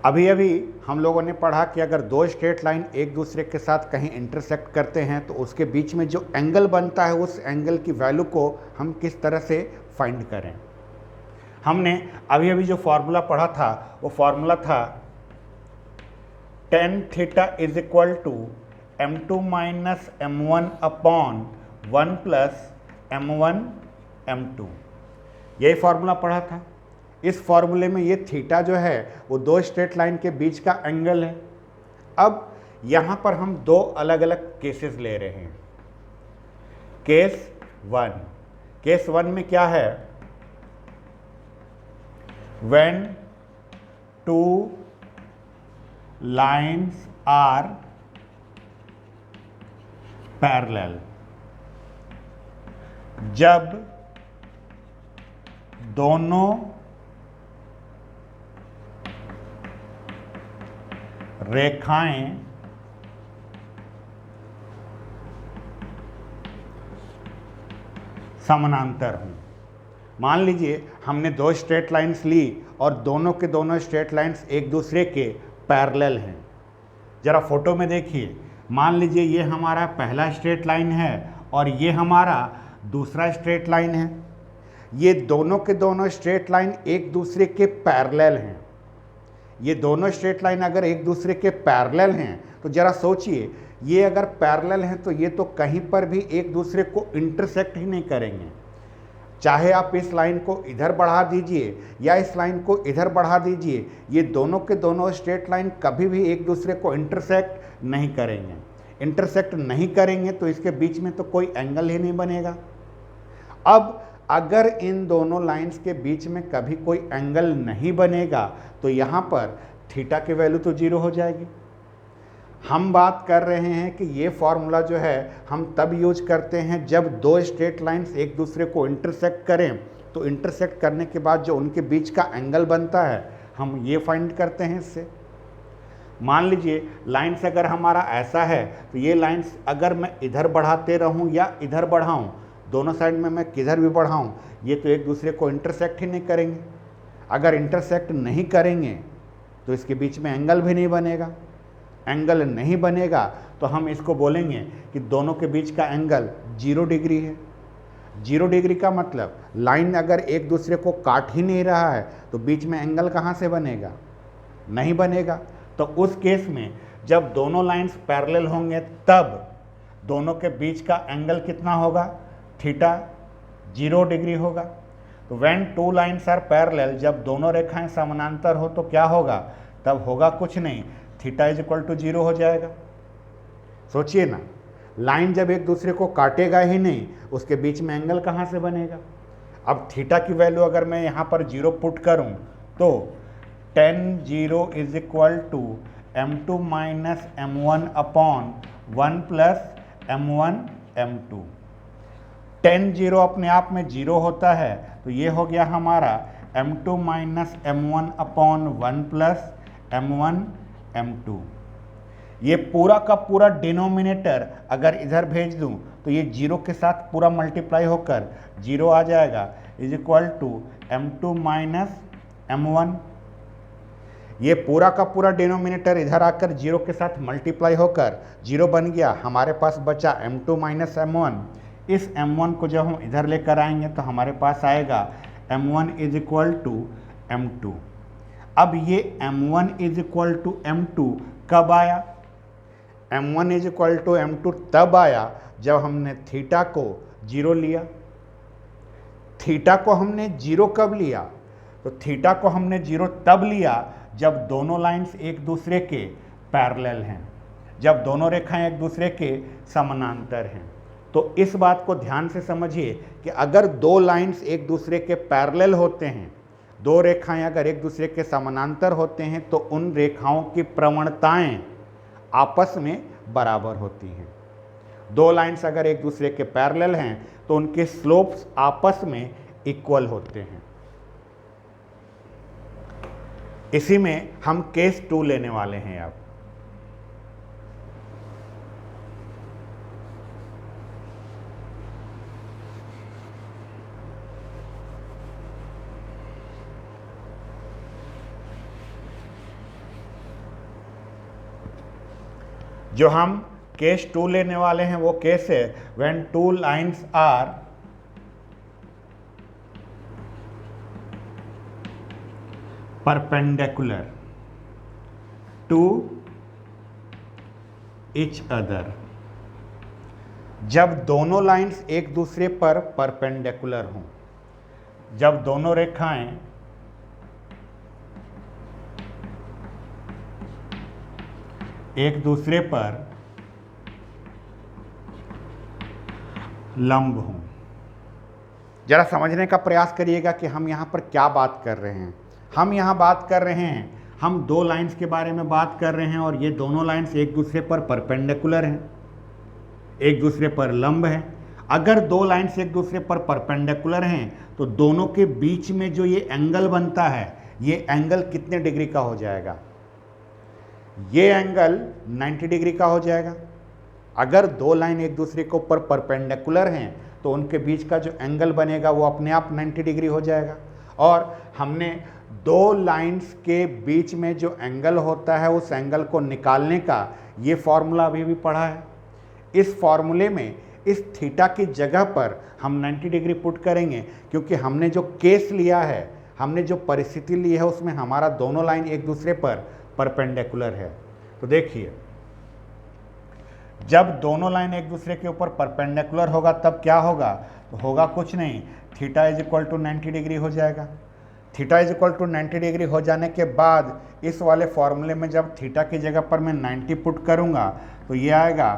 अभी अभी हम लोगों ने पढ़ा कि अगर दो स्ट्रेट लाइन एक दूसरे के साथ कहीं इंटरसेक्ट करते हैं तो उसके बीच में जो एंगल बनता है उस एंगल की वैल्यू को हम किस तरह से फाइंड करें। हमने अभी अभी जो फॉर्मूला पढ़ा था वो फॉर्मूला था tan theta is equal to m2 minus m1 upon 1 plus m1 m2, यही फॉर्मूला पढ़ा था। इस फॉर्मूले में ये थीटा जो है वो दो स्ट्रेट लाइन के बीच का एंगल है। अब यहाँ पर हम दो अलग अलग केसेस ले रहे हैं। केस वन में क्या है, when two lines are parallel, जब दोनों रेखाएं समानांतर हों। मान लीजिए हमने दो स्ट्रेट लाइंस ली और दोनों के दोनों स्ट्रेट लाइंस एक दूसरे के पैरेलल हैं। जरा फोटो में देखिए, मान लीजिए ये हमारा पहला स्ट्रेट लाइन है और ये हमारा दूसरा स्ट्रेट लाइन है। ये दोनों के दोनों स्ट्रेट लाइन एक दूसरे के पैरेलल हैं। ये दोनों स्ट्रेट लाइन अगर एक दूसरे के पैरेलल हैं तो जरा सोचिए, ये अगर पैरेलल हैं तो ये तो कहीं पर भी एक दूसरे को इंटरसेक्ट ही नहीं करेंगे। चाहे आप इस लाइन को इधर बढ़ा दीजिए या इस लाइन को इधर बढ़ा दीजिए, ये दोनों के दोनों स्ट्रेट लाइन कभी भी एक दूसरे को इंटरसेक्ट नहीं करेंगे। इंटरसेक्ट नहीं करेंगे तो इसके बीच में तो कोई एंगल ही नहीं बनेगा। अब अगर इन दोनों लाइंस के बीच में कभी कोई एंगल नहीं बनेगा तो यहाँ पर थीटा की वैल्यू तो जीरो हो जाएगी। हम बात कर रहे हैं कि ये फॉर्मूला जो है हम तब यूज करते हैं जब दो स्ट्रेट लाइंस एक दूसरे को इंटरसेक्ट करें, तो इंटरसेक्ट करने के बाद जो उनके बीच का एंगल बनता है हम ये फाइंड करते हैं इससे। मान लीजिए लाइंस अगर हमारा ऐसा है तो ये लाइंस अगर मैं इधर बढ़ाते रहूं या इधर बढ़ाऊं, दोनों साइड में मैं किधर भी बढ़ाऊं, ये तो एक दूसरे को इंटरसेक्ट ही नहीं करेंगे। अगर इंटरसेक्ट नहीं करेंगे तो इसके बीच में एंगल भी नहीं बनेगा। एंगल नहीं बनेगा तो हम इसको बोलेंगे कि दोनों के बीच का एंगल 0 डिग्री है। 0 डिग्री का मतलब लाइन अगर एक दूसरे को काट ही नहीं रहा है तो बीच में एंगल कहाँ से बनेगा, नहीं बनेगा। तो उस केस में जब दोनों लाइंस पैरेलल होंगे तब दोनों के बीच का एंगल कितना होगा, थीटा 0 डिग्री होगा। तो when two lines are parallel, जब दोनों रेखाएं समानांतर हो तो क्या होगा, तब होगा कुछ नहीं, थीटा इज इक्वल टू 0 हो जाएगा। सोचिए ना, लाइन जब एक दूसरे को काटेगा ही नहीं उसके बीच में एंगल कहाँ से बनेगा। अब थीटा की वैल्यू अगर मैं यहाँ पर 0 पुट करूँ तो tan 0 is equal to m2 minus m1 upon 1 plus m1 m2। tan 0 अपने आप में 0 होता है तो ये हो गया हमारा m2 minus m1 upon 1 plus m1 m2। ये पूरा का पूरा डिनोमिनेटर अगर इधर भेज दूं तो ये 0 के साथ पूरा मल्टीप्लाई होकर 0 आ जाएगा, is equal to m2 minus m1। ये पूरा का पूरा डिनोमिनेटर इधर आकर 0 के साथ मल्टीप्लाई होकर 0 बन गया। हमारे पास बचा m2 माइनस m1। इस m1 को जब हम इधर लेकर आएंगे तो हमारे पास आएगा m1 is equal to m2। अब ये m1 is equal to m2 कब आया, m1 is equal to m2 तब आया जब हमने थीटा को 0 लिया। थीटा को हमने 0 कब लिया, तो थीटा को हमने 0 तब लिया जब दोनों लाइंस एक दूसरे के पैरेलल हैं, जब दोनों रेखाएं एक दूसरे के समानांतर हैं। तो इस बात को ध्यान से समझिए कि अगर दो लाइंस एक दूसरे के पैरेलल होते हैं, दो रेखाएं अगर एक दूसरे के समानांतर होते हैं तो उन रेखाओं की प्रवणताएं आपस में बराबर होती हैं। दो लाइंस अगर एक दूसरे के पैरेलल हैं तो उनके स्लोप्स आपस में इक्वल होते हैं। इसी में हम केस 2 लेने वाले हैं। अब जो हम केस 2 लेने वाले हैं वो केस है when two lines are perpendicular to each other. जब दोनों लाइन्स एक दूसरे पर परपेंडिकुलर हों, जब दोनों रेखाएं एक दूसरे पर लंब हों। जरा समझने का प्रयास करिएगा कि हम यहाँ पर क्या बात कर रहे हैं। हम यहाँ बात कर रहे हैं, हम दो लाइंस के बारे में बात कर रहे हैं और ये दोनों लाइंस एक दूसरे पर परपेंडिकुलर हैं, एक दूसरे पर लंब हैं। अगर दो लाइंस एक दूसरे पर परपेंडिकुलर हैं तो दोनों के बीच में जो ये एंगल बनता है, ये एंगल कितने डिग्री का हो जाएगा? ये एंगल 90 डिग्री का हो जाएगा। अगर दो लाइन एक दूसरे के ऊपर परपेंडिकुलर हैं तो उनके बीच का जो एंगल बनेगा वो अपने आप 90 डिग्री हो जाएगा। और हमने दो लाइंस के बीच में जो एंगल होता है उस एंगल को निकालने का ये फॉर्मूला अभी भी पढ़ा है। इस फॉर्मूले में इस थीटा की जगह पर हम 90 डिग्री पुट करेंगे, क्योंकि हमने जो केस लिया है, हमने जो परिस्थिति ली है, उसमें हमारा दोनों लाइन एक दूसरे पर परपेंडिकुलर है। तो देखिए, जब दोनों लाइन एक दूसरे के ऊपर परपेंडिकुलर होगा तब क्या होगा? तो होगा कुछ नहीं, theta is equal to 90 degree हो जाएगा। Theta is equal to 90 degree हो जाने के बाद इस वाले फॉर्मूले में जब थीटा की जगह पर मैं 90 पुट करूंगा तो ये आएगा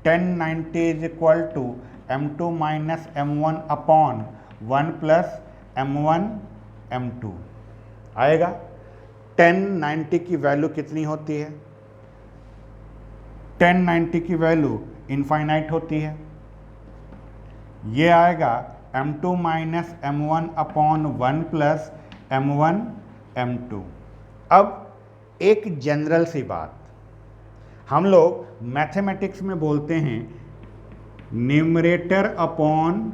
tan 90 is equal to m2 minus m1 upon 1 plus m1 m2 आएगा। tan 90 की वैल्यू कितनी होती है? tan 90 की वैल्यू इनफाइनाइट होती है। ये आएगा m2 minus m1 upon 1 plus m1 m2। अब एक जनरल सी बात, हम लोग मैथमेटिक्स में बोलते हैं न्यूमरेटर अपॉन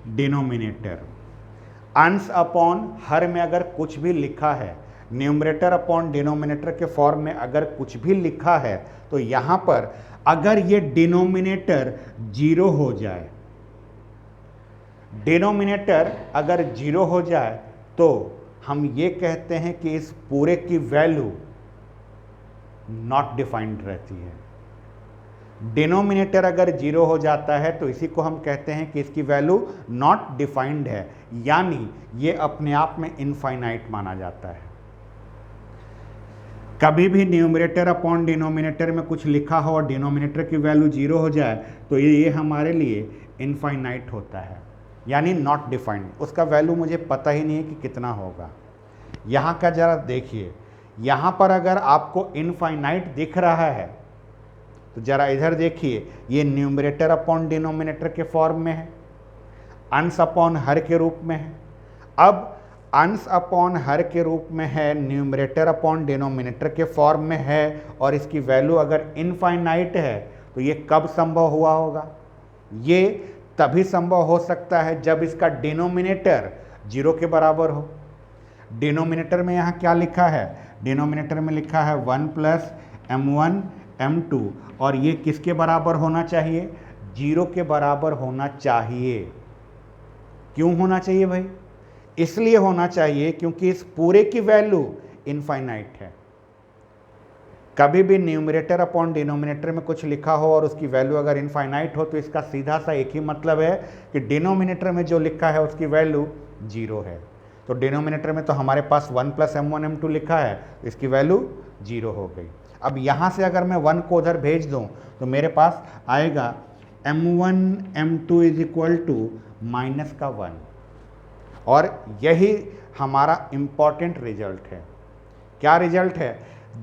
डिनोमिनेटर। अंश अपॉन हर में अगर कुछ भी लिखा है, न्यूमरेटर अपॉन डिनोमिनेटर के फॉर्म में अगर कुछ भी लिखा है, तो यहाँ पर अगर ये डिनोमिनेटर जीरो हो जाए, डिनोमिनेटर अगर जीरो हो जाए तो हम ये कहते हैं कि इस पूरे की वैल्यू नॉट डिफाइंड रहती है। डिनोमिनेटर अगर जीरो हो जाता है तो इसी को हम कहते हैं कि इसकी वैल्यू नॉट डिफाइंड है, यानी ये अपने आप में इनफाइनाइट माना जाता है। कभी भी न्यूमरेटर अपॉन डिनोमिनेटर में कुछ लिखा हो और डिनोमिनेटर की वैल्यू जीरो हो जाए तो ये हमारे लिए इनफाइनाइट होता है, यानी नॉट डिफाइंड। उसका वैल्यू मुझे पता ही नहीं है कि कितना होगा। यहाँ का जरा देखिए, यहाँ पर अगर आपको इनफाइनाइट दिख रहा है तो जरा इधर देखिए, ये न्यूमरेटर अपॉन डिनोमिनेटर के फॉर्म में है, अंश अपॉन हर के रूप में है। अब अंश अपॉन हर के रूप में है, न्यूमरेटर अपॉन डिनोमिनेटर के फॉर्म में है, और इसकी वैल्यू अगर इनफाइनाइट है तो ये कब संभव हुआ होगा? ये तभी संभव हो सकता है जब इसका डिनोमिनेटर जीरो के बराबर हो। डिनोमिनेटर में यहाँ क्या लिखा है? डिनोमिनेटर में लिखा है 1 प्लस m1 m2, और ये किसके बराबर होना चाहिए? जीरो के बराबर होना चाहिए। क्यों होना चाहिए भाई? इसलिए होना चाहिए क्योंकि इस पूरे की वैल्यू इनफाइनाइट है। कभी भी न्यूमरेटर अपॉन डिनोमिनेटर में कुछ लिखा हो और उसकी वैल्यू अगर इनफाइनाइट हो तो इसका सीधा सा एक ही मतलब है कि डिनोमिनेटर में जो लिखा है उसकी वैल्यू जीरो है। तो डिनोमिनेटर में तो हमारे पास 1 प्लस m1 m2 लिखा है, तो इसकी वैल्यू जीरो हो गई। अब यहाँ से अगर मैं 1 को उधर भेज दूँ तो मेरे पास आएगा m1 m2 is equal to minus का 1, और यही हमारा इम्पॉर्टेंट रिजल्ट है। क्या रिजल्ट है?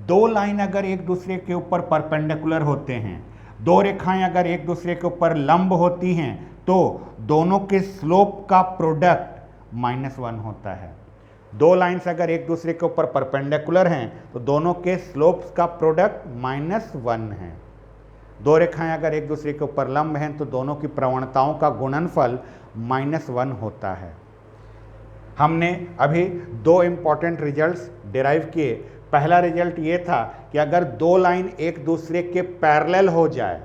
दो लाइन अगर एक दूसरे के ऊपर परपेंडिकुलर होते हैं, दो रेखाएं अगर एक दूसरे के ऊपर लंब होती हैं, तो दोनों के स्लोप का प्रोडक्ट -1 होता है। दो लाइन्स अगर एक दूसरे के ऊपर परपेंडिकुलर हैं तो दोनों के स्लोप्स का प्रोडक्ट -1 है। दो रेखाएं अगर एक दूसरे के ऊपर लंब हैं तो दोनों की प्रवणताओं का गुणनफल -1 होता है। हमने अभी दो इंपॉर्टेंट रिजल्ट्स डिराइव किए। पहला रिजल्ट ये था कि अगर दो लाइन एक दूसरे के पैरेलल हो जाए,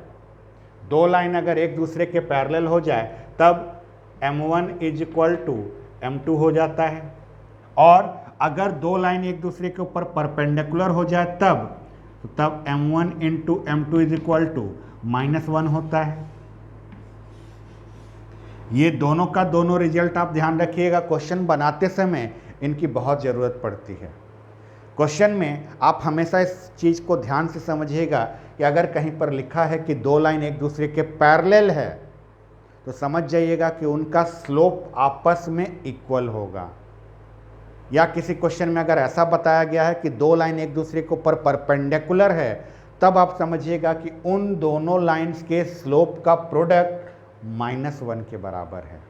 दो लाइन अगर एक दूसरे के पैरेलल हो जाए तब m1 is equal to m2 हो जाता है, और अगर दो लाइन एक दूसरे के ऊपर परपेंडिकुलर हो जाए तब m1 into m2 is equal to -1 होता है। ये दोनों का दोनों रिजल्ट आप ध्यान रखिएगा, क्वेश्चन बनाते समय इनकी बहुत ज़रूरत पड़ती है। क्वेश्चन में आप हमेशा इस चीज़ को ध्यान से समझिएगा कि अगर कहीं पर लिखा है कि दो लाइन एक दूसरे के पैरेलल है तो समझ जाइएगा कि उनका स्लोप आपस में इक्वल होगा, या किसी क्वेश्चन में अगर ऐसा बताया गया है कि दो लाइन एक दूसरे के ऊपर परपेंडिकुलर है तब आप समझिएगा कि उन दोनों लाइंस के स्लोप का प्रोडक्ट -1 के बराबर है।